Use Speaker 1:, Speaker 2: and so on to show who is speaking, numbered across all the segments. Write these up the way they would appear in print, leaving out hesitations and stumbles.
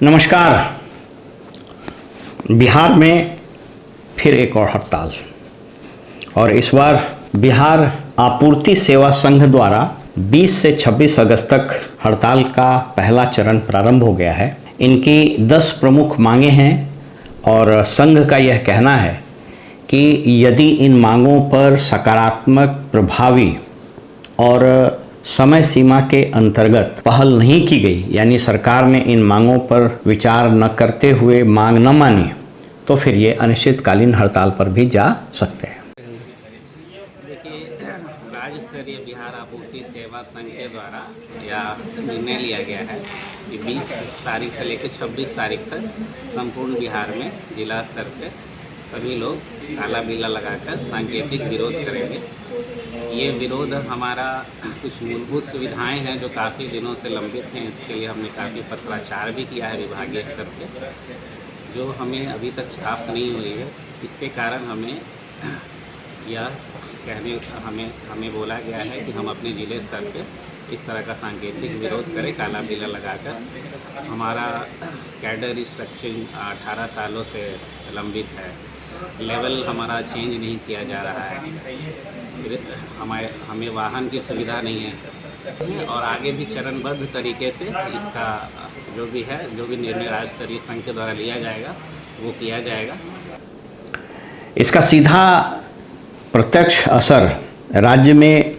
Speaker 1: नमस्कार। बिहार में फिर एक और हड़ताल, और इस बार बिहार आपूर्ति सेवा संघ द्वारा 20 से 26 अगस्त तक हड़ताल का पहला चरण प्रारंभ हो गया है। इनकी 10 प्रमुख मांगें हैं और संघ का यह कहना है कि यदि इन मांगों पर सकारात्मक, प्रभावी और समय सीमा के अंतर्गत पहल नहीं की गई, यानी सरकार ने इन मांगों पर विचार न करते हुए मांग न मानी, तो फिर ये अनिश्चितकालीन हड़ताल पर भी जा सकते हैं।
Speaker 2: देखिए, राज्य स्तरीय बिहार आपूर्ति सेवा संघ के द्वारा यह निर्णय लिया गया है कि 20 तारीख से लेकर 26 तारीख तक संपूर्ण बिहार में जिला स्तर पे सभी लोग काला बिल्ला लगाकर सांकेतिक विरोध करेंगे। ये विरोध हमारा कुछ मूलभूत सुविधाएं हैं जो काफ़ी दिनों से लंबित हैं। इसके लिए हमने काफ़ी पत्राचार भी किया है विभागीय स्तर पे, जो हमें अभी तक प्राप्त नहीं हुई है। इसके कारण हमें यह कहने हमें बोला गया है कि हम अपने ज़िले स्तर पे इस तरह का सांकेतिक विरोध करें काला बिल्ला लगाकर। हमारा कैडर रिस्ट्रक्चरिंग 18 सालों से लंबित है, लेवल हमारा चेंज नहीं किया जा रहा है, हमें वाहन की सुविधा नहीं है, और आगे भी चरणबद्ध तरीके से इसका जो भी निर्णय राज्य स्तरीय संघ के द्वारा लिया जाएगा वो किया जाएगा।
Speaker 1: इसका सीधा प्रत्यक्ष असर राज्य में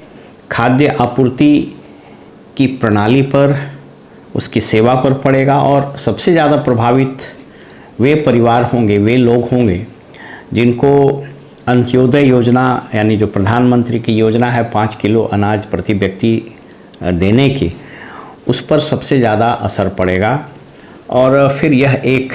Speaker 1: खाद्य आपूर्ति की प्रणाली पर, उसकी सेवा पर पड़ेगा, और सबसे ज़्यादा प्रभावित वे परिवार होंगे, वे लोग होंगे जिनको अंत्योदय योजना, यानी जो प्रधानमंत्री की योजना है 5 किलो अनाज प्रति व्यक्ति देने की, उस पर सबसे ज़्यादा असर पड़ेगा। और फिर यह एक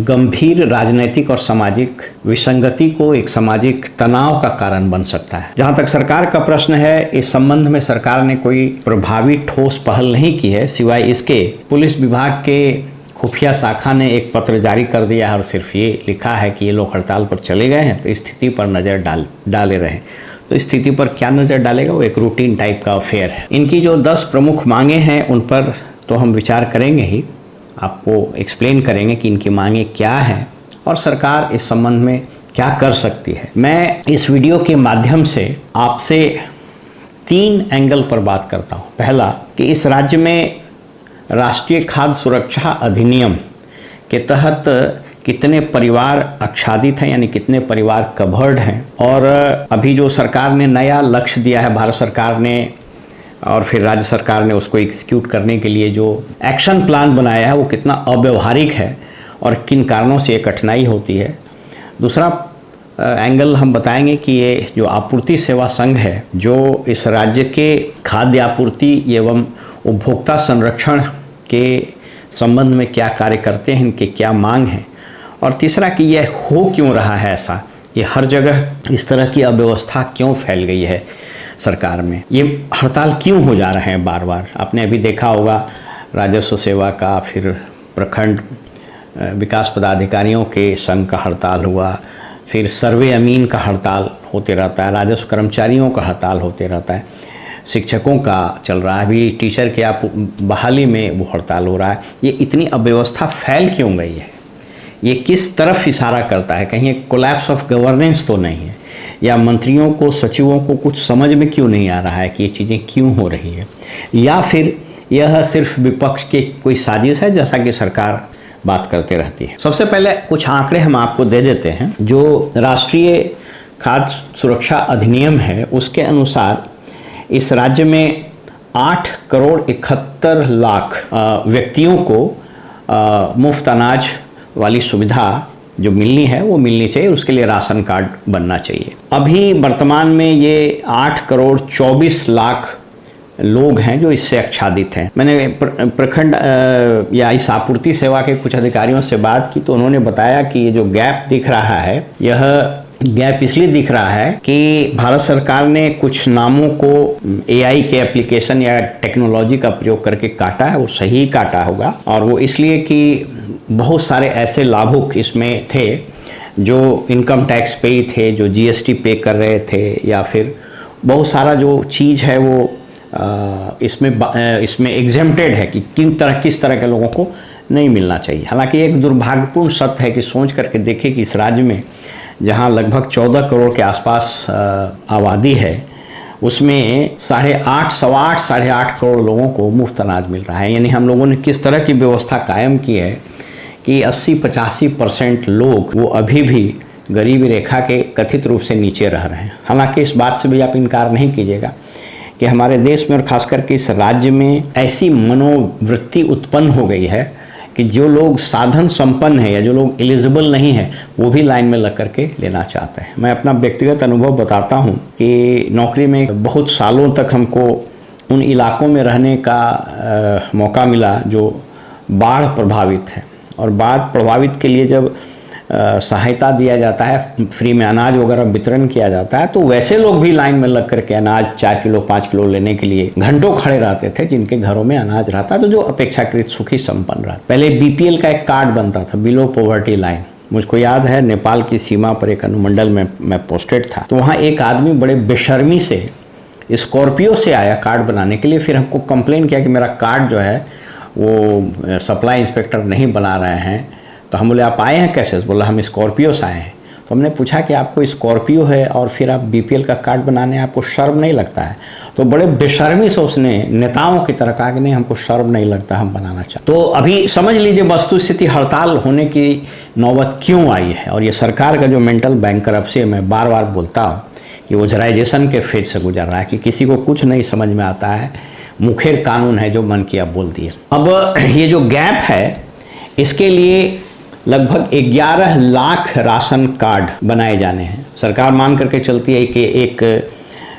Speaker 1: गंभीर राजनीतिक और सामाजिक विसंगति को, एक सामाजिक तनाव का कारण बन सकता है। जहाँ तक सरकार का प्रश्न है, इस संबंध में सरकार ने कोई प्रभावी ठोस पहल नहीं की है, सिवाय इसके पुलिस विभाग के खुफिया शाखा ने एक पत्र जारी कर दिया है और सिर्फ ये लिखा है कि ये लोग हड़ताल पर चले गए हैं, तो स्थिति पर नज़र डाले रहे। तो स्थिति पर क्या नज़र डालेगा, वो एक रूटीन टाइप का अफेयर है। इनकी जो 10 प्रमुख मांगें हैं उन पर तो हम विचार करेंगे ही, आपको एक्सप्लेन करेंगे कि इनकी मांगें क्या हैं और सरकार इस संबंध में क्या कर सकती है। मैं इस वीडियो के माध्यम से आपसे 3 एंगल पर बात करता हूँ। पहला, कि इस राज्य में राष्ट्रीय खाद्य सुरक्षा अधिनियम के तहत कितने परिवार आच्छादित हैं, यानी कितने परिवार कवर्ड हैं, और अभी जो सरकार ने नया लक्ष्य दिया है, भारत सरकार ने और फिर राज्य सरकार ने उसको एग्जीक्यूट करने के लिए जो एक्शन प्लान बनाया है, वो कितना अव्यवहारिक है और किन कारणों से ये कठिनाई होती है। दूसरा एंगल हम बताएंगे कि ये जो आपूर्ति सेवा संघ है, जो इस राज्य के खाद्य आपूर्ति एवं उपभोक्ता संरक्षण के संबंध में क्या कार्य करते हैं, इनके क्या मांग हैं। और तीसरा, कि यह हो क्यों रहा है ऐसा, ये हर जगह इस तरह की अव्यवस्था क्यों फैल गई है सरकार में, ये हड़ताल क्यों हो जा रहे हैं बार बार। आपने अभी देखा होगा राजस्व सेवा का, फिर प्रखंड विकास पदाधिकारियों के संघ का हड़ताल हुआ, फिर सर्वे अमीन का हड़ताल होते रहता है, राजस्व कर्मचारियों का हड़ताल होते रहता है, शिक्षकों का चल रहा है, अभी टीचर के आप बहाली में वो हड़ताल हो रहा है। ये इतनी अव्यवस्था फैल क्यों गई है, ये किस तरफ इशारा करता है? कहीं एक कोलैप्स ऑफ गवर्नेंस तो नहीं है, या मंत्रियों को, सचिवों को कुछ समझ में क्यों नहीं आ रहा है कि ये चीज़ें क्यों हो रही है, या फिर यह सिर्फ विपक्ष की कोई साजिश है, जैसा कि सरकार बात करते रहती है। सबसे पहले कुछ आंकड़े हम आपको दे देते हैं। जो राष्ट्रीय खाद्य सुरक्षा अधिनियम है, उसके अनुसार इस राज्य में 8 करोड़ 71 लाख व्यक्तियों को मुफ्त अनाज वाली सुविधा जो मिलनी है वो मिलनी चाहिए, उसके लिए राशन कार्ड बनना चाहिए। अभी वर्तमान में ये 8 करोड़ 24 लाख लोग हैं जो इससे आच्छादित हैं। मैंने प्रखंड या इस आपूर्ति सेवा के कुछ अधिकारियों से बात की, तो उन्होंने बताया कि ये जो गैप दिख रहा है, यह गैप इसलिए दिख रहा है कि भारत सरकार ने कुछ नामों को AI के एप्लीकेशन या टेक्नोलॉजी का प्रयोग करके काटा है, वो सही काटा होगा, और वो इसलिए कि बहुत सारे ऐसे लाभुक इसमें थे जो इनकम टैक्स पे ही थे, जो GST पे कर रहे थे, या फिर बहुत सारा जो चीज़ है वो इसमें एग्जेम्प्टेड है कि किस तरह के लोगों को नहीं मिलना चाहिए। हालांकि एक दुर्भाग्यपूर्ण सत्य है कि सोच करके देखिए कि इस राज्य में जहां लगभग 14 करोड़ के आसपास आबादी है, उसमें 8.5 सवा 8 साढ़े 8 करोड़ लोगों को मुफ्त अनाज मिल रहा है। यानी हम लोगों ने किस तरह की व्यवस्था कायम की है कि 80-85% लोग वो अभी भी गरीबी रेखा के कथित रूप से नीचे रह रहे हैं। हालांकि इस बात से भी आप इनकार नहीं कीजिएगा कि हमारे देश में और ख़ास करके इस राज्य में ऐसी मनोवृत्ति उत्पन्न हो गई है कि जो लोग साधन संपन्न हैं या जो लोग एलिजिबल नहीं हैं वो भी लाइन में लग करके लेना चाहते हैं। मैं अपना व्यक्तिगत अनुभव बताता हूं कि नौकरी में बहुत सालों तक हमको उन इलाकों में रहने का मौका मिला जो बाढ़ प्रभावित है, और बाढ़ प्रभावित के लिए जब सहायता दिया जाता है, फ्री में अनाज वगैरह वितरण किया जाता है, तो वैसे लोग भी लाइन में लग करके अनाज 4 किलो 5 किलो लेने के लिए घंटों खड़े रहते थे, जिनके घरों में अनाज रहता तो जो अपेक्षाकृत सुखी संपन्न रहा। पहले बीपीएल का एक कार्ड बनता था, बिलो पॉवर्टी लाइन। मुझको याद है नेपाल की सीमा पर एक अनुमंडल में मैं पोस्टेड था, तो वहाँ एक आदमी बड़े बेशर्मी से स्कॉर्पियो से आया कार्ड बनाने के लिए। फिर हमको कंप्लेन किया कि मेरा कार्ड जो है वो सप्लाई इंस्पेक्टर नहीं बना रहे हैं। तो हम बोले आप आए हैं कैसे? बोला हम स्कॉर्पियो से आए हैं। तो हमने पूछा कि आपको स्कॉर्पियो है और फिर आप बीपीएल का कार्ड बनाने, आपको शर्म नहीं लगता है? तो बड़े बेशर्मी से उसने नेताओं की तरह कहा कि नहीं हमको शर्म नहीं लगता, हम बनाना चाहते। तो अभी समझ लीजिए वस्तु स्थिति हड़ताल होने की नौबत क्यों आई है। और ये सरकार का जो मेंटल बैंकरप्सी है, मैं बार बार बोलता हूँ कि वोजराइजेशन के फेज से गुजर रहा है कि किसी को कुछ नहीं समझ में आता है, मुखेर कानून है, जो मन किया बोल दिए। अब ये जो गैप है, इसके लिए लगभग 11 लाख राशन कार्ड बनाए जाने हैं। सरकार मान करके चलती है कि एक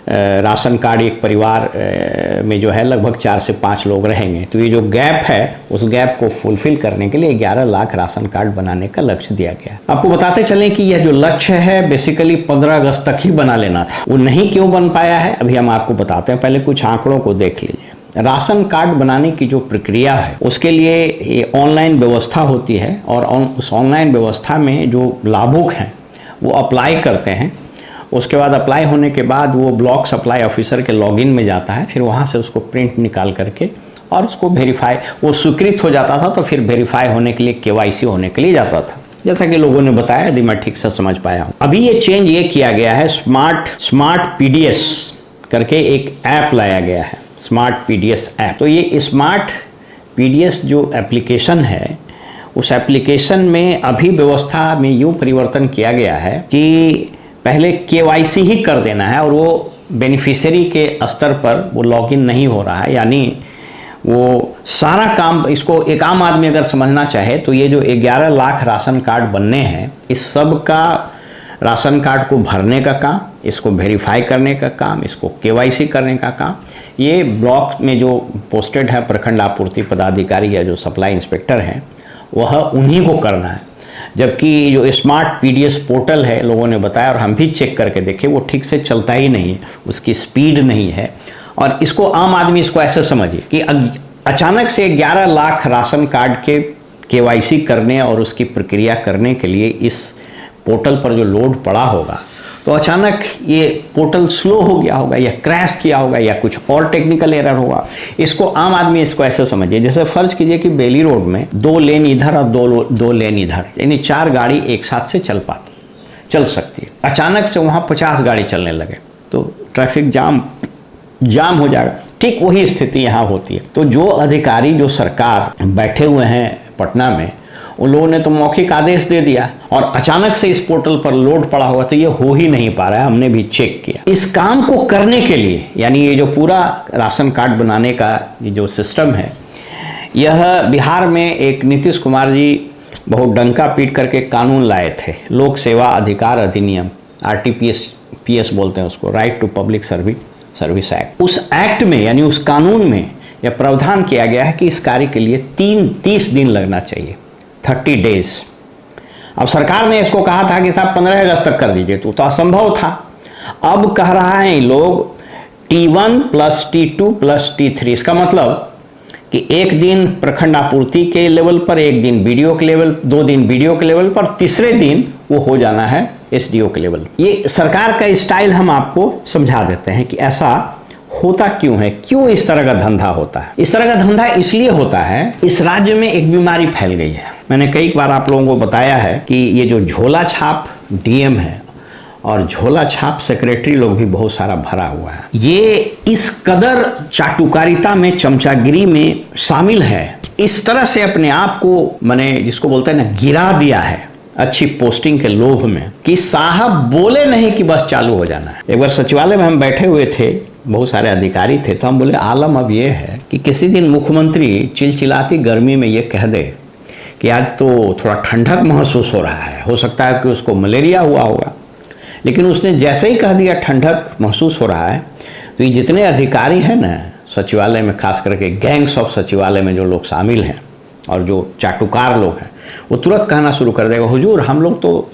Speaker 1: राशन कार्ड एक परिवार में जो है लगभग 4 से 5 लोग रहेंगे। तो ये जो गैप है, उस गैप को फुलफिल करने के लिए 11 लाख राशन कार्ड बनाने का लक्ष्य दिया गया। आपको बताते चलें कि यह जो लक्ष्य है बेसिकली 15 अगस्त तक ही बना लेना था। वो नहीं क्यों बन पाया है अभी हम आपको बताते हैं। पहले कुछ आंकड़ों को देख लीजिए। राशन कार्ड बनाने की जो प्रक्रिया है उसके लिए ऑनलाइन व्यवस्था होती है, और उस ऑनलाइन व्यवस्था में जो लाभुक हैं वो अप्लाई करते हैं। उसके बाद अप्लाई होने के बाद वो ब्लॉक सप्लाई ऑफिसर के लॉगिन में जाता है, फिर वहाँ से उसको प्रिंट निकाल करके और उसको वेरीफाई, वो स्वीकृत हो जाता था तो फिर वेरीफाई होने के लिए केवाईसी होने के लिए जाता था, जैसा कि लोगों ने बताया, यदि मैं ठीक से समझ पाया हूँ। अभी ये चेंज ये किया गया है, स्मार्ट पीडीएस करके एक ऐप लाया गया है, स्मार्ट पीडीएस ऐप। तो ये स्मार्ट पीडीएस जो एप्लीकेशन है, उस एप्लीकेशन में अभी व्यवस्था में यूँ परिवर्तन किया गया है कि पहले केवाईसी ही कर देना है और वो बेनिफिशियरी के स्तर पर वो लॉगिन नहीं हो रहा है। यानी वो सारा काम, इसको एक आम आदमी अगर समझना चाहे तो ये जो 11 लाख राशन कार्ड बनने हैं, इस सब का राशन कार्ड को भरने का काम, इसको वेरीफाई करने का काम, इसको केवाईसी करने का काम, ये ब्लॉक में जो पोस्टेड है प्रखंड आपूर्ति पदाधिकारी या जो सप्लाई इंस्पेक्टर हैं वह उन्हीं को करना है। जबकि जो स्मार्ट पीडीएस पोर्टल है, लोगों ने बताया और हम भी चेक करके देखे, वो ठीक से चलता ही नहीं है, उसकी स्पीड नहीं है। और इसको आम आदमी इसको ऐसे समझिए कि अचानक से 11 लाख राशन कार्ड के केवाईसी करने और उसकी प्रक्रिया करने के लिए इस पोर्टल पर जो लोड पड़ा होगा, तो अचानक ये पोर्टल स्लो हो गया होगा या क्रैश किया होगा या कुछ और टेक्निकल एरर होगा। इसको आम आदमी इसको ऐसे समझिए, जैसे फर्ज कीजिए कि बेली रोड में 2 लेन इधर और 2 लेन इधर, यानी 4 गाड़ी एक साथ से चल सकती है। अचानक से वहाँ 50 गाड़ी चलने लगे तो ट्रैफिक जाम हो जाएगा। ठीक वही स्थिति यहाँ होती है। तो जो अधिकारी, जो सरकार बैठे हुए हैं पटना में, उन लोगों ने तो मौखिक आदेश दे दिया और अचानक से इस पोर्टल पर लोड पड़ा हुआ, तो ये हो ही नहीं पा रहा है। हमने भी चेक किया। इस काम को करने के लिए, यानी ये जो पूरा राशन कार्ड बनाने का ये जो सिस्टम है, यह बिहार में एक नीतीश कुमार जी बहुत डंका पीट करके कानून लाए थे, लोक सेवा अधिकार अधिनियम, RTPS बोलते हैं उसको, right to public service act. उस एक्ट में, यानी उस कानून में यह प्रावधान किया गया है कि इस कार्य के लिए 30 दिन लगना चाहिए, 30 डेज। अब सरकार ने इसको कहा था कि साहब 15 अगस्त तक कर दीजिए, तो असंभव था। अब कह रहा है लोग T1 + T2 + T3, इसका मतलब कि एक दिन प्रखंड आपूर्ति के लेवल पर, एक दिन बीडीओ के लेवल, 2 दिन बीडीओ के लेवल पर, तीसरे दिन वो हो जाना है SDO के लेवल। ये सरकार का स्टाइल हम आपको समझा देते हैं कि ऐसा होता क्यों है, क्यों इस तरह का धंधा होता है? इस तरह का धंधा इसलिए होता है, इस राज्य में एक बीमारी फैल गई है। मैंने कई बार आप लोगों को बताया है कि ये जो झोला छाप डीएम है और झोला छाप सेक्रेटरी लोग भी बहुत सारा भरा हुआ है, ये इस कदर चाटुकारिता में, चमचागिरी में शामिल है, इस तरह से अपने आप को मैंने जिसको बोलते हैं ना गिरा दिया है अच्छी पोस्टिंग के लोभ में, कि साहब बोले नहीं कि बस चालू हो जाना है। एक बार सचिवालय में हम बैठे हुए थे, बहुत सारे अधिकारी थे, तो हम बोले आलम अब ये है कि किसी दिन मुख्यमंत्री चिलचिलाती गर्मी में ये कह दे कि आज तो थोड़ा ठंडक महसूस हो रहा है, हो सकता है कि उसको मलेरिया हुआ होगा। लेकिन उसने जैसे ही कह दिया ठंडक महसूस हो रहा है, तो ये जितने अधिकारी हैं ना सचिवालय में, खास करके गैंग्स ऑफ सचिवालय में जो लोग शामिल हैं और जो चाटुकार लोग हैं, वो तुरंत कहना शुरू कर देगा, हुजूर हम लोग तो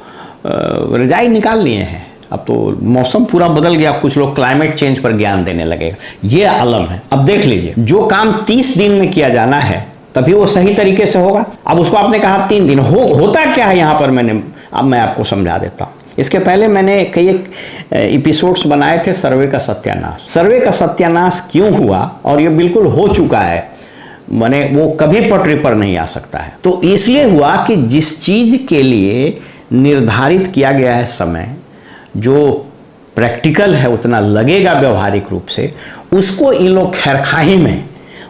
Speaker 1: रजाई निकाल लिए हैं, अब तो मौसम पूरा बदल गया, कुछ लोग क्लाइमेट चेंज पर ज्ञान देने लगेगा। ये आलम है। अब देख लीजिए, जो काम 30 दिन में किया जाना है तभी वो सही तरीके से होगा। अब उसको आपने कहा 3 दिन, होता क्या है यहाँ पर, अब मैं आपको समझा देता हूँ। इसके पहले मैंने कई एपिसोड्स बनाए थे सर्वे का सत्यानाश। सर्वे का सत्यानाश क्यों हुआ, और ये बिल्कुल हो चुका है, माने वो कभी पटरी पर नहीं आ सकता है। तो इसलिए हुआ कि जिस चीज के लिए निर्धारित किया गया है समय, जो प्रैक्टिकल है उतना लगेगा व्यवहारिक रूप से, उसको इन लोग खैरखाही में,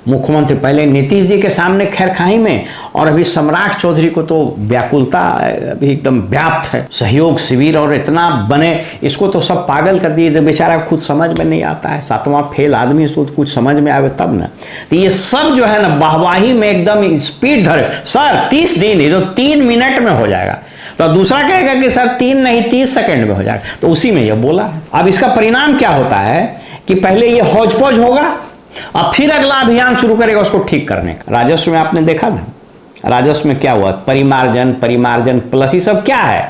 Speaker 1: मुख्यमंत्री पहले नीतीश जी के सामने खैरखाही में, और अभी सम्राट चौधरी को तो व्याकुलता अभी एकदम व्याप्त है, सहयोग शिविर और इतना बने, इसको तो सब पागल कर दिए, तो बेचारा खुद समझ में नहीं आता है, 7वां फेल आदमी, इसको कुछ समझ में आवे तब ना। तो ये सब जो है ना वाहवाही में एकदम स्पीड धरे, सर 30 दिन, ये तो 3 मिनट में हो जाएगा, तो दूसरा कहेगा कि सर 3 नहीं 30 सेकंड में हो जाएगा, तो उसी में ये बोला है। अब इसका परिणाम क्या होता है कि पहले ये हौज पौज होगा, अब फिर अगला अभियान शुरू करेगा उसको ठीक करने का। राजस्व में आपने देखा ना, राजस्व में क्या हुआ, परिमार्जन प्लस, ये सब क्या है?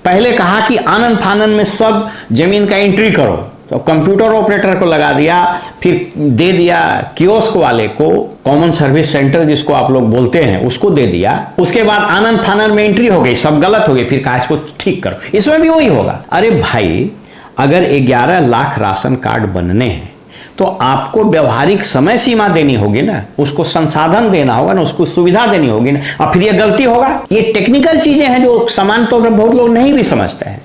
Speaker 1: पहले कहा कि आनन फानन में सब जमीन का एंट्री करो, तो कंप्यूटर ऑपरेटर को लगा दिया, फिर दे दिया कियोस्क वाले को, कॉमन सर्विस सेंटर जिसको आप लोग बोलते हैं उसको दे दिया। उसके बाद आनन फानन में एंट्री हो गई, सब गलत हो गई, फिर कहा इसको ठीक करो, इसमें भी वही होगा। अरे भाई, अगर 11 लाख राशन कार्ड बनने हैं तो आपको व्यवहारिक समय सीमा देनी होगी ना, उसको संसाधन देना होगा ना, उसको सुविधा देनी होगी ना, और फिर ये गलती होगा। ये टेक्निकल चीजें हैं जो सामान्य तौर पर बहुत लोग नहीं भी समझते हैं।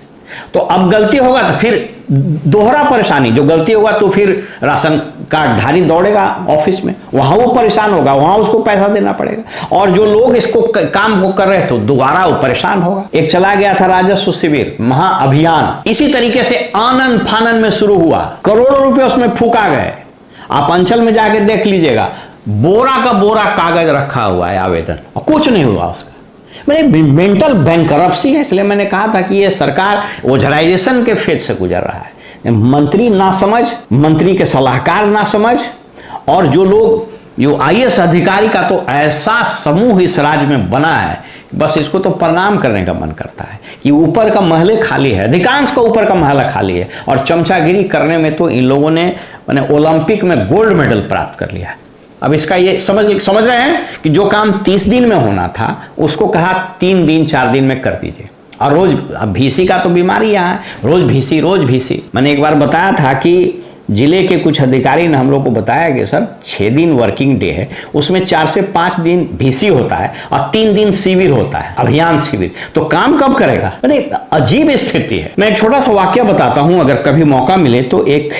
Speaker 1: तो अब गलती होगा तो फिर दोहरा परेशानी, जो गलती होगा तो फिर राशन कार्ड धारी दौड़ेगा ऑफिस में, वहां वो परेशान होगा, वहां उसको पैसा देना पड़ेगा, और जो लोग इसको काम को कर रहे तो दोबारा वो परेशान होगा। एक चला गया था राजस्व शिविर महाअभियान, इसी तरीके से आनन फानन में शुरू हुआ, करोड़ों रुपए उसमें फूका गए। आप अंचल में जाके देख लीजिएगा, बोरा का बोरा कागज रखा हुआ है आवेदन, और कुछ नहीं हुआ उसका। मैंने मेंटल बैंकरप्सी है, इसलिए मैंने कहा था कि ये सरकार ओझराइजेशन के फेज से गुजर रहा है। मंत्री ना समझ, मंत्री के सलाहकार ना समझ, और जो लोग, जो आईएएस अधिकारी का तो ऐसा समूह इस राज्य में बना है, बस इसको तो प्रणाम करने का मन करता है कि ऊपर का महल खाली है, अधिकांश का ऊपर का महल खाली है, और चमचागिरी करने में तो इन लोगों ने मैंने ओलंपिक में गोल्ड मेडल प्राप्त कर लिया है। अब इसका ये समझ रहे हैं कि जो काम 30 दिन में होना था उसको कहा 3 दिन 4 दिन में कर दीजिए। और रोज, अब भीसी का तो बीमारी यहाँ है, रोज भीसी। मैंने एक बार बताया था कि जिले के कुछ अधिकारी ने हम लोग को बताया कि सर 6 दिन वर्किंग डे है, उसमें 4 से 5 दिन भीसी होता है और 3 दिन शिविर होता है, अभियान शिविर, तो काम कब करेगा? अरे अजीब स्थिति है। मैं एक छोटा सा वाक्य बताता हूँ, अगर कभी मौका मिले तो एक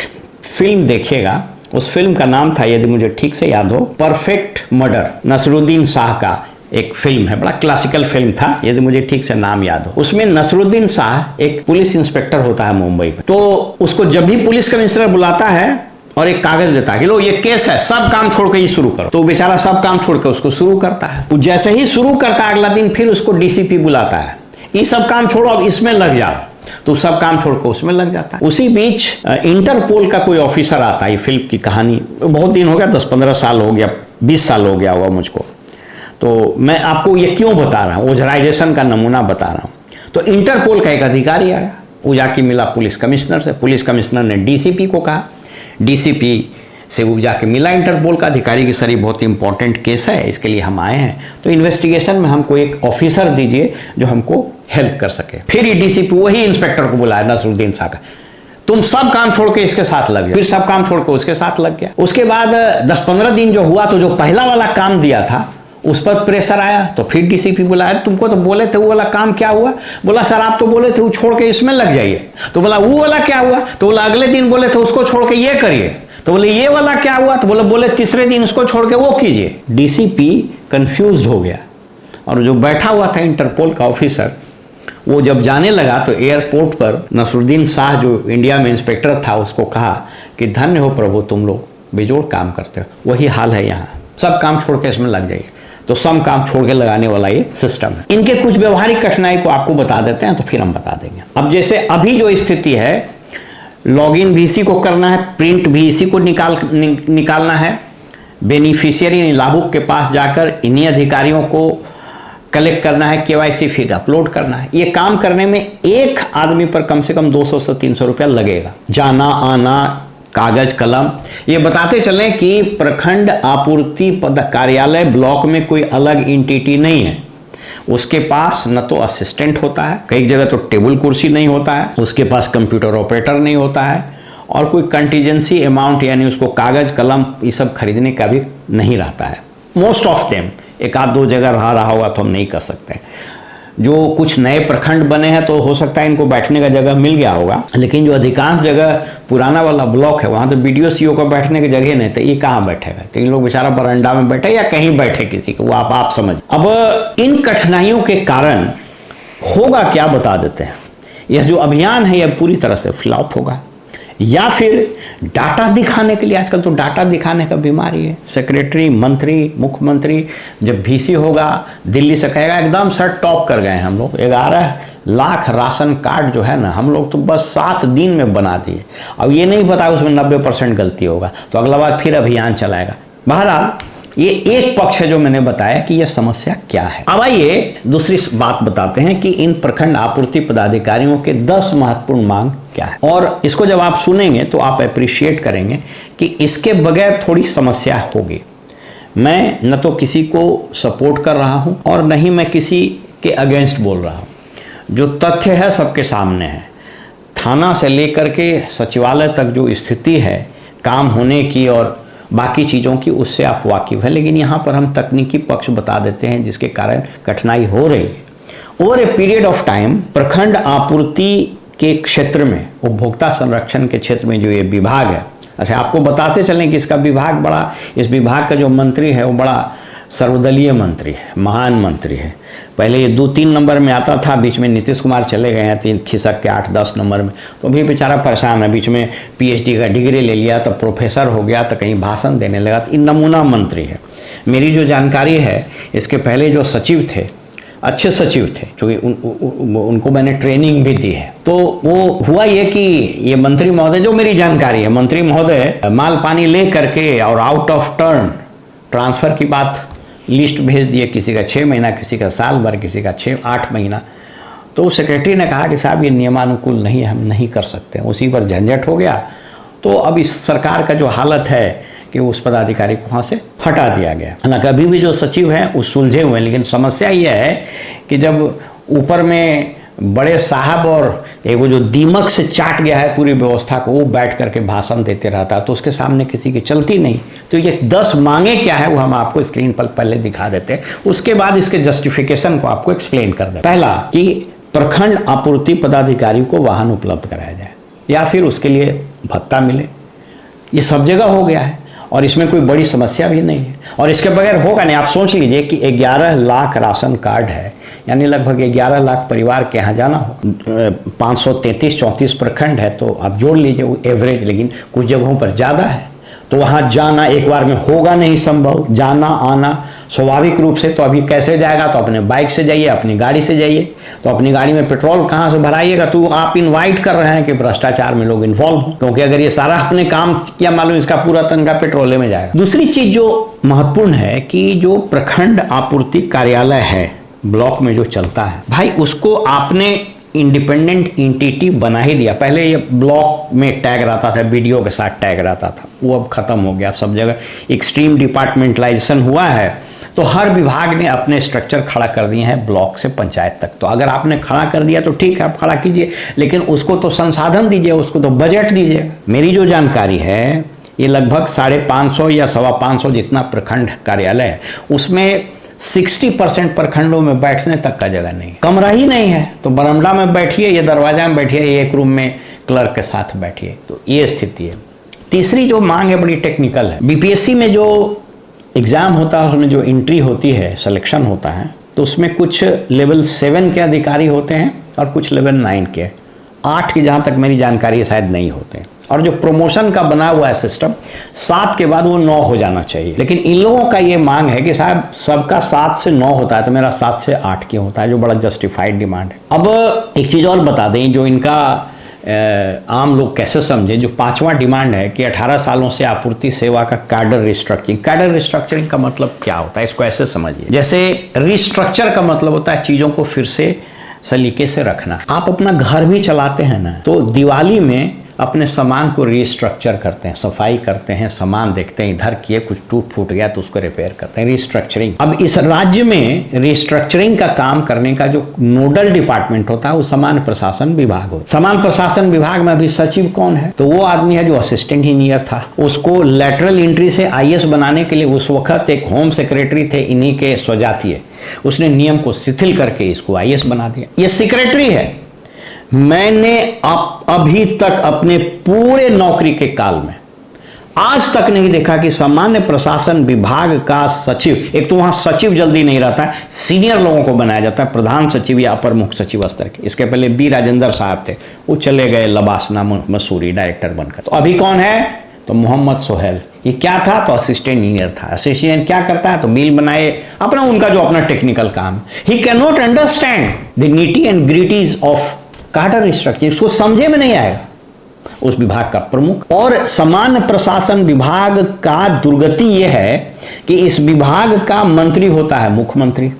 Speaker 1: फिल्म देखिएगा। उस फिल्म का नाम था, यदि मुझे ठीक से याद हो, परफेक्ट मर्डर, नसरुद्दीन शाह का एक फिल्म है, बड़ा क्लासिकल फिल्म था, यदि मुझे ठीक से नाम याद हो। उसमें नसरुद्दीन शाह एक पुलिस इंस्पेक्टर होता है मुंबई में, तो उसको जब भी पुलिस कमिश्नर बुलाता है और एक कागज देता है कि लो ये केस है, सब काम छोड़ के ही शुरू करो, तो बेचारा सब काम छोड़ के उसको शुरू करता है। तो जैसे ही शुरू करता है, अगला दिन फिर उसको डीसीपी बुलाता है, ये सब काम छोड़ो, अब इसमें लग जाओ, तो सब काम छोड़कर उसमें लग जाता है। उसी बीच इंटरपोल का कोई ऑफिसर आता है। ये फिल्म की कहानी बहुत दिन हो गया, 10-15 साल हो गया, 20 साल हो गया होगा मुझको, तो मैं आपको ये क्यों बता रहा हूँ, ओझराइजेशन का नमूना बता रहा हूँ। तो इंटरपोल का एक अधिकारी आया, वो जाके मिला पुलिस कमिश्नर से, पुलिस कमिश्नर ने डीसीपी को कहा, डीसीपी से वो जाके मिला इंटरपोल का अधिकारी की, सर ये बहुत इंपॉर्टेंट केस है, इसके लिए हम आए हैं, तो इन्वेस्टिगेशन में हमको एक ऑफिसर दीजिए जो हमको हेल्प कर सके। फिर ये डीसीपी वही इंस्पेक्टर को बुलाया, नसरुद्दीन शाह का, तुम सब काम छोड़ के इसके साथ लग गए, फिर सब काम छोड़ के उसके साथ लग गया। उसके बाद 10-15 दिन जो हुआ तो जो पहला वाला काम दिया था उस पर प्रेशर आया, तो फिर डीसीपी बोला अरे तुमको तो बोले थे वो वाला काम क्या हुआ? बोला सर आप तो बोले थे वो छोड़ के इसमें लग जाइए। तो बोला वो वाला क्या हुआ? तो बोला अगले दिन बोले थे उसको छोड़ के ये करिए। तो बोले ये वाला क्या हुआ? तो बोले तीसरे दिन उसको छोड़ के वो कीजिए। डीसीपी कंफ्यूज हो गया, और जो बैठा हुआ था इंटरपोल का ऑफिसर, वो जब जाने लगा तो एयरपोर्ट पर नसरुद्दीन शाह जो इंडिया में इंस्पेक्टर था उसको कहा कि धन्य हो प्रभु, तुम लोग बेजोड़ काम करते हो। वही हाल है यहाँ, सब काम छोड़ के इसमें लग जाइए। तो सब काम छोड़ के लगाने वाला ये सिस्टम है। इनके कुछ व्यवहारिक कठिनाई को आपको बता देते हैं, तो फिर हम बता देंगे। अब जैसे अभी जो स्थिति है, लॉगिन भी इसी को करना है, प्रिंट भी इसी को निकालना है, बेनिफिशियरी लाभुक के पास जाकर इन्हीं अधिकारियों को कलेक्ट करना है, केवाईसी फिर अपलोड करना है। ये काम करने में एक आदमी पर कम से कम 200 से 300 रुपया लगेगा, जाना आना, कागज कलम। ये बताते चलें कि प्रखंड आपूर्ति कार्यालय ब्लॉक में कोई अलग एंटिटी नहीं है। उसके पास न तो असिस्टेंट होता है, कई जगह तो टेबल कुर्सी नहीं होता है, उसके पास कंप्यूटर ऑपरेटर नहीं होता है, और कोई कंटीजेंसी अमाउंट यानी उसको कागज कलम ये सब खरीदने का भी नहीं रहता है। मोस्ट ऑफ देम, एक आध दो जगह रहा होगा तो हम नहीं कर सकते। जो कुछ नए प्रखंड बने हैं तो हो सकता है इनको बैठने का जगह मिल गया होगा, लेकिन जो अधिकांश जगह पुराना वाला ब्लॉक है वहाँ तो बीडीओ सीओ को बैठने की जगह नहीं, तो ये कहाँ बैठेगा? तो इन लोग बेचारा बरंडा में बैठे या कहीं बैठे किसी को, वो आप समझ। अब इन कठिनाइयों के कारण होगा क्या बता देते हैं। यह जो अभियान है यह पूरी तरह से फ्लॉप होगा, या फिर डाटा दिखाने के लिए, आजकल तो डाटा दिखाने का बीमारी है। सेक्रेटरी, मंत्री, मुख्यमंत्री जब भीसी होगा दिल्ली से कहेगा एकदम सर टॉप कर गए हम लोग, 11 लाख राशन कार्ड जो है ना हम लोग तो बस 7 दिन में बना दिए। अब ये नहीं पता उसमें 90% गलती होगा, तो अगला बार फिर अभियान चलाएगा। बहरहाल ये एक पक्ष है जो मैंने बताया कि यह समस्या क्या है। अब आइए दूसरी बात बताते हैं कि इन प्रखंड आपूर्ति पदाधिकारियों के 10 महत्वपूर्ण मांग क्या है, और इसको जब आप सुनेंगे तो आप अप्रिशिएट करेंगे कि इसके बगैर थोड़ी समस्या होगी। मैं न तो किसी को सपोर्ट कर रहा हूं और न ही मैं किसी के अगेंस्ट बोल रहा हूं। जो तथ्य है सबके सामने है। थाना से लेकर के सचिवालय तक जो स्थिति है काम होने की और बाकी चीज़ों की, उससे आप वाकिफ है, लेकिन यहाँ पर हम तकनीकी पक्ष बता देते हैं जिसके कारण कठिनाई हो रही है। Over a period of time प्रखंड आपूर्ति के क्षेत्र में, उपभोक्ता संरक्षण के क्षेत्र में जो ये विभाग है, अच्छा आपको बताते चलें कि इसका विभाग बड़ा, इस विभाग का जो मंत्री है वो बड़ा सर्वदलीय मंत्री है, महान मंत्री है। पहले ये 2-3 नंबर में आता था, बीच में नीतीश कुमार चले गए हैं 3 खिसक के 8-10 नंबर में, तो अभी बेचारा परेशान है। बीच में पीएचडी का डिग्री ले लिया तो प्रोफेसर हो गया, तो कहीं भाषण देने लगा, तो इन नमूना मंत्री है। मेरी जो जानकारी है इसके पहले जो सचिव थे, अच्छे सचिव थे, जो उनको मैंने ट्रेनिंग भी दी है। तो वो हुआ ये कि ये मंत्री महोदय, जो मेरी जानकारी है, मंत्री महोदय माल पानी ले करके और आउट ऑफ टर्न ट्रांसफ़र की बात लिस्ट भेज दिए, किसी का 6 महीना, किसी का साल भर, किसी का 6-8 महीना। तो सेक्रेटरी ने कहा कि साहब ये नियमानुकूल नहीं है, हम नहीं कर सकते। उसी पर झंझट हो गया। तो अब इस सरकार का जो हालत है कि उस पदाधिकारी को वहाँ से हटा दिया गया। हालांकि अभी भी जो सचिव हैं वो सुलझे हुए हैं, लेकिन समस्या ये है कि जब ऊपर में बड़े साहब और एक वो जो दीमक से चाट गया है पूरी व्यवस्था को, वो बैठ करके भाषण देते रहता है, तो उसके सामने किसी की चलती नहीं। तो ये 10 मांगे क्या है वो हम आपको स्क्रीन पर पहले दिखा देते हैं, उसके बाद इसके जस्टिफिकेशन को आपको एक्सप्लेन कर दें। पहला कि प्रखंड आपूर्ति पदाधिकारी को वाहन उपलब्ध कराया जाए या फिर उसके लिए भत्ता मिले। ये सब जगह हो गया है और इसमें कोई बड़ी समस्या भी नहीं है, और इसके बगैर होगा नहीं। आप सोच लीजिए कि 11 लाख राशन कार्ड है, यानी लगभग 11 लाख परिवार के यहाँ जाना हो। 533-34 प्रखंड है, तो आप जोड़ लीजिए वो एवरेज, लेकिन कुछ जगहों पर ज़्यादा है। तो वहाँ जाना एक बार में होगा नहीं संभव, जाना आना स्वाभाविक रूप से। तो अभी कैसे जाएगा? तो अपने बाइक से जाइए, अपनी गाड़ी से जाइए। तो अपनी गाड़ी में पेट्रोल कहाँ से भराइएगा? तो आप इनवाइट कर रहे हैं कि भ्रष्टाचार में लोग इन्वॉल्व हों, क्योंकि अगर ये सारा अपने काम किया मालूम इसका पूरा तनख्वाह पेट्रोल में जाएगा। दूसरी चीज़ जो महत्वपूर्ण है कि जो प्रखंड आपूर्ति कार्यालय है ब्लॉक में जो चलता है, भाई उसको आपने इंडिपेंडेंट एंटिटी बना ही दिया। पहले ये ब्लॉक में टैग रहता था, बीडीओ के साथ टैग रहता था, वो अब खत्म हो गया। सब जगह एक्सट्रीम डिपार्टमेंटलाइजेशन हुआ है, तो हर विभाग ने अपने स्ट्रक्चर खड़ा कर दिए हैं ब्लॉक से पंचायत तक। तो अगर आपने खड़ा कर दिया तो ठीक है, आप खड़ा कीजिए, लेकिन उसको तो संसाधन दीजिए, उसको तो बजट दीजिए। मेरी जो जानकारी है ये लगभग 550 या 525 जितना प्रखंड कार्यालय है, उसमें 60% प्रखंडों में बैठने तक का जगह नहीं, कमरा ही नहीं है। तो बरामदा में बैठिए या दरवाजा में बैठिए, एक रूम में क्लर्क के साथ बैठिए। तो ये स्थिति है। तीसरी जो मांग है बड़ी टेक्निकल है। बीपीएससी में जो एग्ज़ाम होता है उसमें जो एंट्री होती है, सिलेक्शन होता है, तो उसमें कुछ लेवल 7 के अधिकारी होते हैं और कुछ लेवल 9 के, 8 की जहाँ तक मेरी जानकारी है शायद नहीं होते। और जो प्रमोशन का बना हुआ है सिस्टम, 7 के बाद वो 9 हो जाना चाहिए। लेकिन इन लोगों का ये मांग है कि साहब सबका 7 से 9 होता है, तो मेरा 7 से 8 क्यों होता है, जो बड़ा जस्टिफाइड डिमांड है। अब एक चीज़ और बता दें जो इनका आम लोग कैसे समझे। जो 5वां डिमांड है कि 18 सालों से आपूर्ति सेवा का कैडर रिस्ट्रक्चरिंग। कैडर रिस्ट्रक्चरिंग का मतलब क्या होता है, इसको ऐसे समझिए। जैसे रिस्ट्रक्चर का मतलब होता है चीज़ों को फिर से सलीके से रखना। आप अपना घर भी चलाते हैं ना, तो दिवाली में अपने सामान को रिस्ट्रक्चर करते हैं, सफाई करते हैं, सामान देखते हैं, इधर किए कुछ टूट फूट गया तो उसको रिपेयर करते हैं, रिस्ट्रक्चरिंग। अब इस राज्य में रिस्ट्रक्चरिंग का काम करने का जो नोडल डिपार्टमेंट होता है वो सामान्य प्रशासन विभाग होता है। सामान्य प्रशासन विभाग में अभी सचिव कौन है, तो वो आदमी है जो असिस्टेंट इंजीनियर था। उसको लेटरल एंट्री से आईएएस बनाने के लिए उस वक्त एक होम सेक्रेटरी थे इन्हीं के स्वजातीय, उसने नियम को शिथिल करके इसको आईएएस बना दिया। ये सेक्रेटरी है। मैंने अभी तक अपने पूरे नौकरी के काल में आज तक नहीं देखा कि सामान्य प्रशासन विभाग का सचिव, एक तो वहां सचिव जल्दी नहीं रहता है, सीनियर लोगों को बनाया जाता है, प्रधान सचिव या अपर मुख्य सचिव स्तर के। इसके पहले बी राजेंद्र साहब थे, वो चले गए लबासना मसूरी डायरेक्टर बनकर। तो अभी कौन है, तो मोहम्मद सोहेल। ये क्या था, तो असिस्टेंट इंजीनियर था। असिस्टेंट क्या करता है, तो बिल बनाए, अपना उनका जो अपना टेक्निकल काम। He can not understand the neat and gritties of cadre restructuring, उसको समझे में नहीं आएगा। उस विभाग का प्रमुख और सामान्य प्रशासन विभाग का दुर्गति यह है कि इस विभाग का मंत्री होता है मुख्यमंत्री।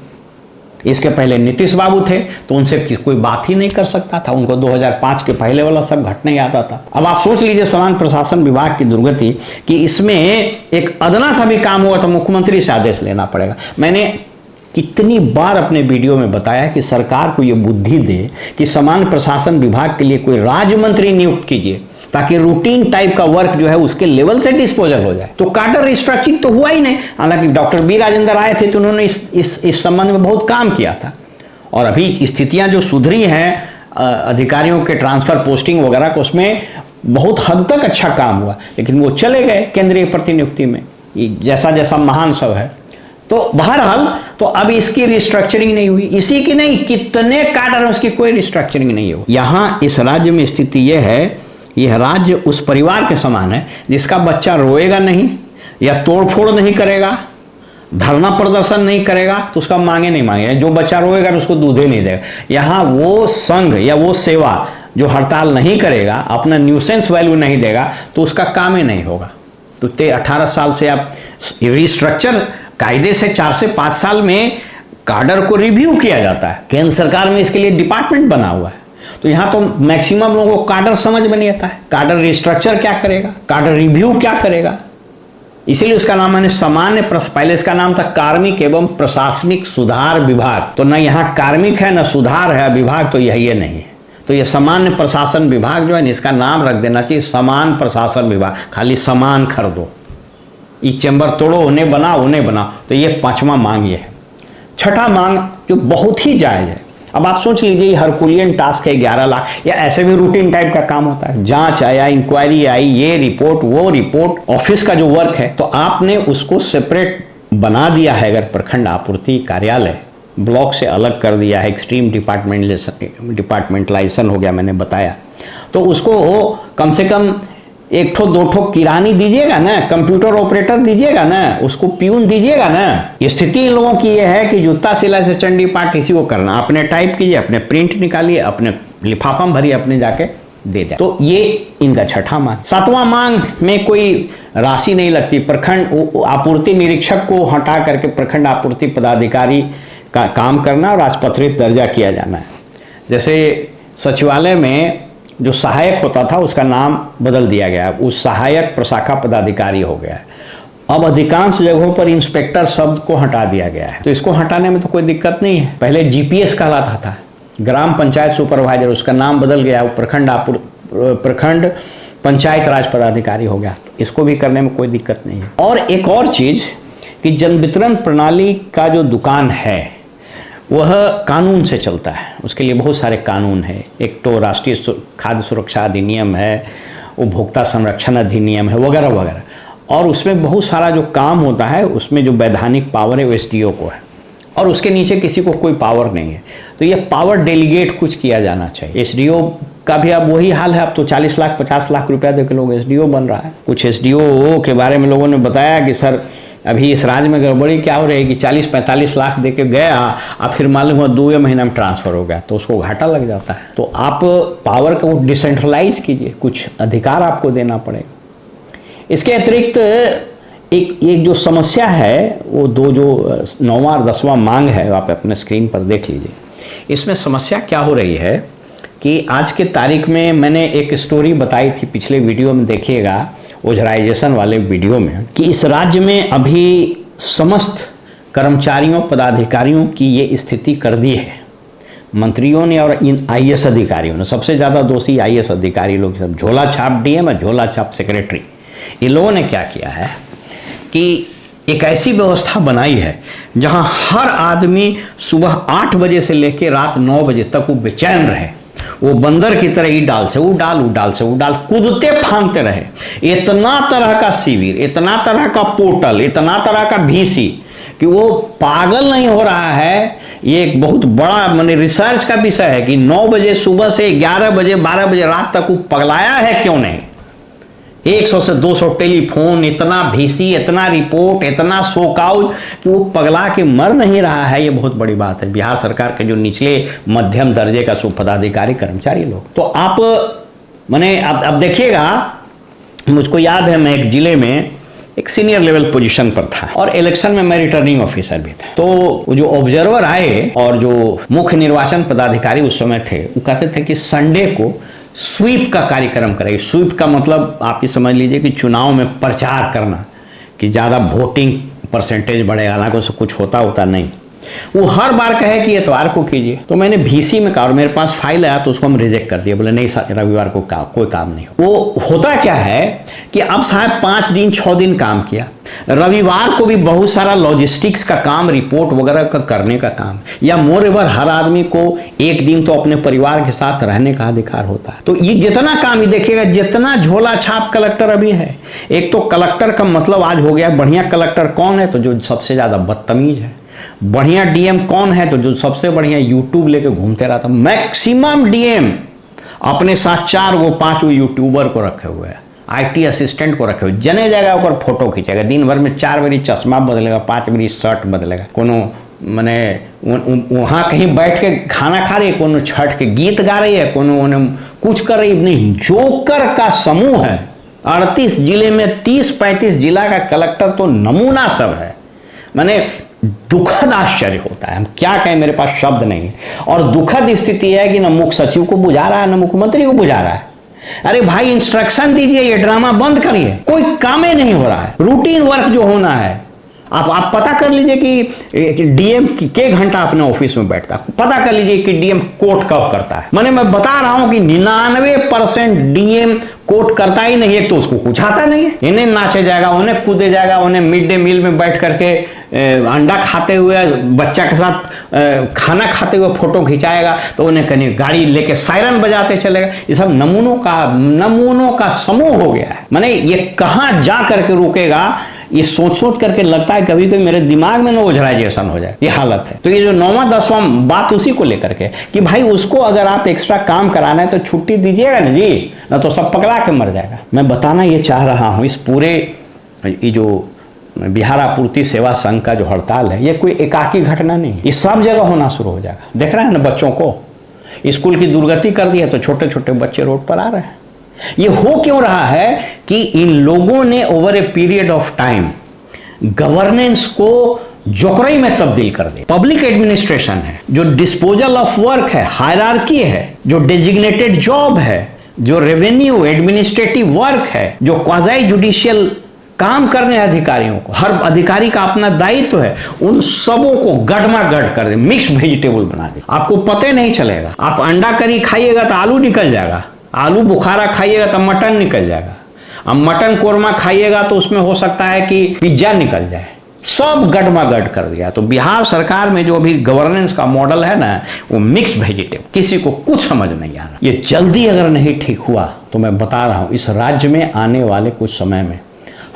Speaker 1: इसके पहले नीतीश बाबू थे तो उनसे कोई बात ही नहीं कर सकता था, उनको 2005 के पहले वाला सब घटना याद आता। अब आप सोच लीजिए सामान्य प्रशासन विभाग की दुर्गति कि इसमें एक अदना सा भी काम हुआ तो मुख्यमंत्री से आदेश लेना पड़ेगा। मैंने कितनी बार अपने वीडियो में बताया कि सरकार को यह बुद्धि दे कि सामान्य प्रशासन विभाग के लिए कोई राज्य मंत्री नियुक्त कीजिए ताकि रूटीन टाइप का वर्क जो है उसके लेवल से डिस्पोजल हो जाए। तो कैडर रिस्ट्रक्चरिंग तो हुआ ही नहीं। हालांकि डॉक्टर बी राजेंद्र आए थे तो उन्होंने इस संबंध में बहुत काम किया था और अभी स्थितियां जो सुधरी हैं अधिकारियों के ट्रांसफर पोस्टिंग वगैरह को, उसमें बहुत हद तक अच्छा काम हुआ। लेकिन वो चले गए केंद्रीय प्रतिनियुक्ति में, जैसा जैसा महान सब है। तो बहरहाल तो अब इसकी रिस्ट्रक्चरिंग नहीं हुई, इसी की नहीं कितने कैडर है उसकी कोई रिस्ट्रक्चरिंग नहीं हुई। यहाँ इस राज्य में स्थिति यह है, यह राज्य उस परिवार के समान है जिसका बच्चा रोएगा नहीं या तोड़फोड़ नहीं करेगा, धरना प्रदर्शन नहीं करेगा तो उसका मांगे नहीं मांगे। जो बच्चा रोएगा उसको दूध ही नहीं देगा। यहाँ वो संघ या वो सेवा जो हड़ताल नहीं करेगा, अपना न्यूसेंस वैल्यू नहीं देगा, तो उसका काम ही नहीं होगा। तो 18 साल से आप रिस्ट्रक्चर कायदे से 4 से 5 साल में कैडर को रिव्यू किया जाता है। केंद्र सरकार में इसके लिए डिपार्टमेंट बना हुआ है। तो यहाँ तो मैक्सिमम लोगों को कैडर समझ में नहीं आता है। कैडर रिस्ट्रक्चर क्या करेगा, कैडर रिव्यू क्या करेगा। इसीलिए उसका नाम है सामान्य, पहले इसका नाम था कार्मिक एवं प्रशासनिक सुधार विभाग। तो न यहाँ कार्मिक है न सुधार है विभाग, तो यही नहीं है। तो ये सामान्य प्रशासन विभाग जो है इसका नाम रख देना चाहिए समान प्रशासन विभाग। खाली सामान खरीदो, ये चैम्बर तोड़ो, उन्हें बनाओ उन्हें बनाओ। तो ये 5वां मांग ये है। 6ठा मांग जो बहुत ही जायज है। अब आप सोच लीजिए हरकुलियन टास्क है, 11 लाख, या ऐसे भी रूटीन टाइप का काम होता है। जांच आया, इंक्वायरी आई, ये रिपोर्ट वो रिपोर्ट, ऑफिस का जो वर्क है, तो आपने उसको सेपरेट बना दिया है। अगर प्रखंड आपूर्ति कार्यालय ब्लॉक से अलग कर दिया है, एक्सट्रीम डिपार्टमेंटलाइजेशन हो गया, मैंने बताया, तो उसको कम से कम 1 ठो 2 ठो किरानी दीजिएगा ना, कंप्यूटर ऑपरेटर दीजिएगा ना, उसको प्यून दीजिएगा ना। स्थिति इन लोगों की यह है कि जूता सिलाई से चंडी पाठ इसी को करना, अपने टाइप कीजिए, अपने प्रिंट निकालिए, अपने लिफाफा में भरिए, अपने जाके दे दे। तो ये इनका 6ठा मांग। 7वां मांग में कोई राशि नहीं लगती। प्रखंड आपूर्ति निरीक्षक को हटा करके प्रखंड आपूर्ति पदाधिकारी का काम करना और राजपत्रित दर्जा किया जाना है। जैसे सचिवालय में जो सहायक होता था उसका नाम बदल दिया गया, उस सहायक प्रशाखा पदाधिकारी हो गया है। अब अधिकांश जगहों पर इंस्पेक्टर शब्द को हटा दिया गया है। तो इसको हटाने में तो कोई दिक्कत नहीं है। पहले जीपीएस कहलाता था, ग्राम पंचायत सुपरवाइजर, उसका नाम बदल गया, वो प्रखंड पंचायत राज पदाधिकारी हो गया। इसको भी करने में कोई दिक्कत नहीं है। और एक और चीज़ कि जन वितरण प्रणाली का जो दुकान है वह कानून से चलता है, उसके लिए बहुत सारे कानून हैं। एक तो राष्ट्रीय खाद्य सुरक्षा अधिनियम है, उपभोक्ता संरक्षण अधिनियम है, वगैरह वगैरह। और उसमें बहुत सारा जो काम होता है उसमें जो वैधानिक पावर है वो एसडीओ को है, और उसके नीचे किसी को कोई पावर नहीं है। तो ये पावर डेलीगेट कुछ किया जाना चाहिए। एसडीओ का भी अब वही हाल है, अब तो 40 लाख 50 लाख रुपया देकर लोग एसडीओ बन रहा है। कुछ एसडीओ के बारे में लोगों ने बताया कि सर अभी इस राज्य में गड़बड़ी क्या हो रही है कि 40-45 लाख दे के गया, अब फिर मालूम हुआ 2 महीना में ट्रांसफ़र हो गया, तो उसको घाटा लग जाता है। तो आप पावर को डिसेंट्रलाइज कीजिए, कुछ अधिकार आपको देना पड़ेगा। इसके अतिरिक्त एक जो समस्या है वो दो जो 9वां और 10वां मांग है, आप अपने स्क्रीन पर देख लीजिए। इसमें समस्या क्या हो रही है कि आज के तारीख में मैंने एक स्टोरी बताई थी, पिछले वीडियो में देखिएगा, ओझराइजेशन वाले वीडियो में, कि इस राज्य में अभी समस्त कर्मचारियों पदाधिकारियों की ये स्थिति कर दी है मंत्रियों ने और इन आईएएस अधिकारियों ने। सबसे ज़्यादा दोषी आईएएस अधिकारी लोग, सब झोला छाप डीएम और झोला छाप सेक्रेटरी। इन लोगों ने क्या किया है कि एक ऐसी व्यवस्था बनाई है जहां हर आदमी सुबह 8 बजे से लेकर रात 9 बजे तक वो बेचैन रहे, वो बंदर की तरह ई डाल से वो डाल, वो डाल से वो डाल, कूदते फांदते रहे। इतना तरह का शिविर, इतना तरह का पोर्टल, इतना तरह का भीसी कि वो पागल नहीं हो रहा है। ये एक बहुत बड़ा माने रिसर्च का विषय है कि 9 बजे सुबह से 11 बजे 12 बजे रात तक वो पगलाया है क्यों नहीं। 100 से 200 टेलीफोन, इतना भीसी, इतना रिपोर्ट, इतना शोकआउट कि वो पगला के मर नहीं रहा है। ये बहुत बड़ी बात है। बिहार सरकार के जो निचले मध्यम दर्जे का पदाधिकारी कर्मचारी लोग, तो आप माने अब देखिएगा, मुझको याद है मैं एक जिले में एक सीनियर लेवल पोजीशन पर था और इलेक्शन में मैं रिटर्निंग ऑफिसर भी था। तो जो ऑब्जर्वर आए और जो मुख्य निर्वाचन पदाधिकारी उस समय थे, वो कहते थे कि संडे को स्वीप का कार्यक्रम करेगी। स्वीप का मतलब आप ये समझ लीजिए कि चुनाव में प्रचार करना कि ज़्यादा वोटिंग परसेंटेज बढ़ेगा, हालांकि उससे कुछ होता नहीं। वो हर बार कहे कि इतवार को कीजिए। तो मैंने भीसी में कहा और मेरे पास फाइल आया तो उसको हम रिजेक्ट कर दिया, बोले नहीं रविवार को कोई काम नहीं। वो होता क्या है कि अब साहब 5 दिन 6 दिन काम किया, रविवार को भी बहुत सारा लॉजिस्टिक्स का काम, रिपोर्ट वगैरह का करने का काम, या मोर एवर हर आदमी को एक दिन तो अपने परिवार के साथ रहने का अधिकार होता है। तो ये जितना काम ही देखिएगा, जितना झोला छाप कलेक्टर अभी है। एक तो कलेक्टर का मतलब आज हो गया बढ़िया कलेक्टर कौन है, तो जो सबसे ज़्यादा बदतमीज है। बढ़िया डीएम कौन है, तो जो सबसे बढ़िया यूट्यूब लेके घूमते रहता। मैक्सिमम डीएम अपने साथ 4-5 यूट्यूबर को रखे हुए हैं, आईटी असिस्टेंट को रखे हुए, जने जगह ऊपर फोटो खींचेगा, दिन भर में 4 बारी चश्मा बदलेगा, 5 बारी शर्ट बदलेगा, कोनो मैंने वहाँ कहीं बैठ के खाना खा रही है, कोनो छठ के गीत गा रही है, कोनो कुछ कर रही नहीं। जोकर का समूह है 38 जिले में, 30-35 जिला का कलेक्टर तो नमूना सब है। मैंने दुखद आश्चर्य होता है, हम क्या कहें, मेरे पास शब्द नहीं है। और दुखद स्थिति है कि न मुख्य सचिव को बुझा रहा है, न मुख्यमंत्री को बुझा रहा है। अरे भाई इंस्ट्रक्शन दीजिए, ये ड्रामा बंद करिए, कोई काम ही नहीं हो रहा है। रूटीन वर्क जो होना है, आप पता कर लीजिए कि डीएम के घंटा अपने ऑफिस में बैठता है, पता कर लीजिए कि डीएम कोर्ट कब करता है। मैं बता रहा हूं कि 99% डीएम कोर्ट करता ही नहीं है, तो उसको कुछ आता नहीं है। इन्हें नाचे जाएगा, उन्हें कूदे जाएगा, उन्हें मिड डे मील में बैठ करके अंडा खाते हुए बच्चा के साथ खाना खाते हुए फोटो खिंचाएगा, तो उन्हें कहीं गाड़ी लेके सायरन बजाते चलेगा। ये सब नमूनों का समूह हो गया है। मैंने ये कहाँ जा करके रुकेगा, ये सोच करके लगता है कभी कभी मेरे दिमाग में ना ओझराइजेशन हो जाए, ये हालत है। तो ये जो 9वां 10वां बात उसी को लेकर के कि भाई उसको अगर आप एक्स्ट्रा काम कराना है तो छुट्टी दीजिएगा ना जी, ना तो सब पकड़ा के मर जाएगा। मैं बताना ये चाह रहा हूँ, इस पूरे ये जो बिहार आपूर्ति सेवा संघ का जो हड़ताल है, ये कोई एकाकी घटना नहीं, ये सब जगह होना शुरू हो जाएगा। देख रहे हैं ना, बच्चों को स्कूल की दुर्गति कर दी है तो छोटे छोटे बच्चे रोड पर आ रहे हैं। ये हो क्यों रहा है कि इन लोगों ने over a period of time governance को जोकरई में तब्दील कर दी। पब्लिक एडमिनिस्ट्रेशन है, जो डिस्पोजल ऑफ वर्क है, हायरार्की है, जो डेजिग्नेटेड जॉब है, जो रेवेन्यू एडमिनिस्ट्रेटिव वर्क है, जो क्वाज़ाई जुडिशियल काम करने अधिकारियों को, हर अधिकारी का अपना दायित्व है, उन सबों को गड़मागड़ कर दे, मिक्स वेजिटेबल बना दे, आपको पता ही नहीं चलेगा। आप अंडा करी खाइएगा तो आलू निकल जाएगा, आलू बुखारा खाइएगा तो मटन निकल जाएगा, अब मटन कोरमा खाइएगा तो उसमें हो सकता है कि पिज्जा निकल जाए, सब गड़मागड़ कर दिया। तो बिहार सरकार में जो अभी गवर्नेंस का मॉडल है ना, वो मिक्स वेजिटेबल, किसी को कुछ समझ नहीं आ रहा। ये जल्दी अगर नहीं ठीक हुआ तो मैं बता रहा हूं, इस राज्य में आने वाले कुछ समय में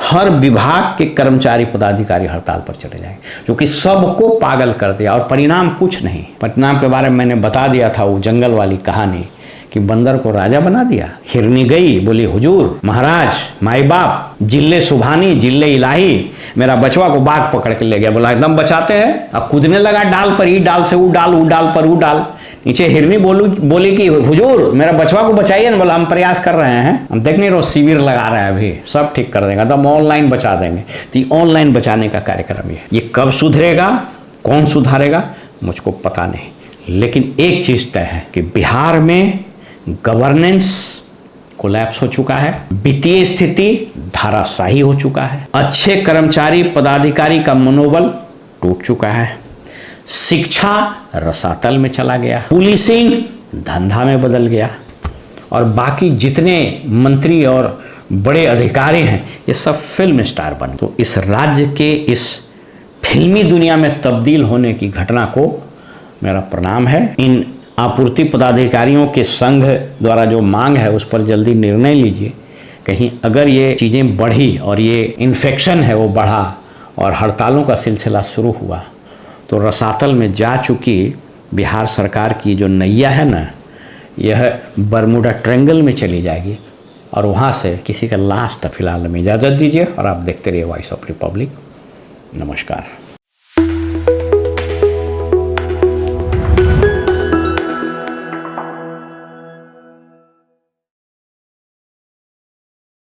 Speaker 1: हर विभाग के कर्मचारी पदाधिकारी हड़ताल पर चले जाएंगे, जो कि सबको पागल कर दिया। और परिणाम कुछ नहीं, परिणाम के बारे में मैंने बता दिया था, वो जंगल वाली कहानी कि बंदर को राजा बना दिया। हिरनी गई, बोली हुजूर महाराज माई बाप, जिले सुभानी जिले इलाही, मेरा बचवा को बाघ पकड़ के ले गया। बोला एकदम बचाते हैं। अब कूदने लगा डाल पर, ई डाल से वो डाल, ऊ डाल पर ऊ डाल। नीचे हिरनी बोली कि हुजूर मेरा बचवा को बचाइए ना। बोला हम प्रयास कर रहे हैं, हम देख नहीं रहे, शिविर लगा रहे हैं, अभी सब ठीक कर देंगे, तो ऑनलाइन बचा देंगे। तो ऑनलाइन बचाने का कार्यक्रम ये कब सुधरेगा, कौन सुधारेगा मुझको पता नहीं, लेकिन एक चीज तय है कि बिहार में गवर्नेंस कोलैप्स हो चुका है, वित्तीय स्थिति धाराशाही हो चुका है, अच्छे कर्मचारी पदाधिकारी का मनोबल टूट चुका है, शिक्षा रसातल में चला गया, पुलिसिंग धंधा में बदल गया, और बाकी जितने मंत्री और बड़े अधिकारी हैं ये सब फिल्म स्टार बन। तो इस राज्य के इस फिल्मी दुनिया में तब्दील होने की घटना को मेरा प्रणाम है। इन आपूर्ति पदाधिकारियों के संघ द्वारा जो मांग है उस पर जल्दी निर्णय लीजिए। कहीं अगर ये चीज़ें बढ़ी और ये इन्फेक्शन है वो बढ़ा और हड़तालों का सिलसिला शुरू हुआ तो रसातल में जा चुकी बिहार सरकार की जो नैया है ना, यह बरमुडा ट्रायंगल में चली जाएगी और वहाँ से किसी का लाश तक फिलहाल में इजाज़त दीजिए। और आप देखते रहिए वॉइस ऑफ रिपब्लिक। नमस्कार।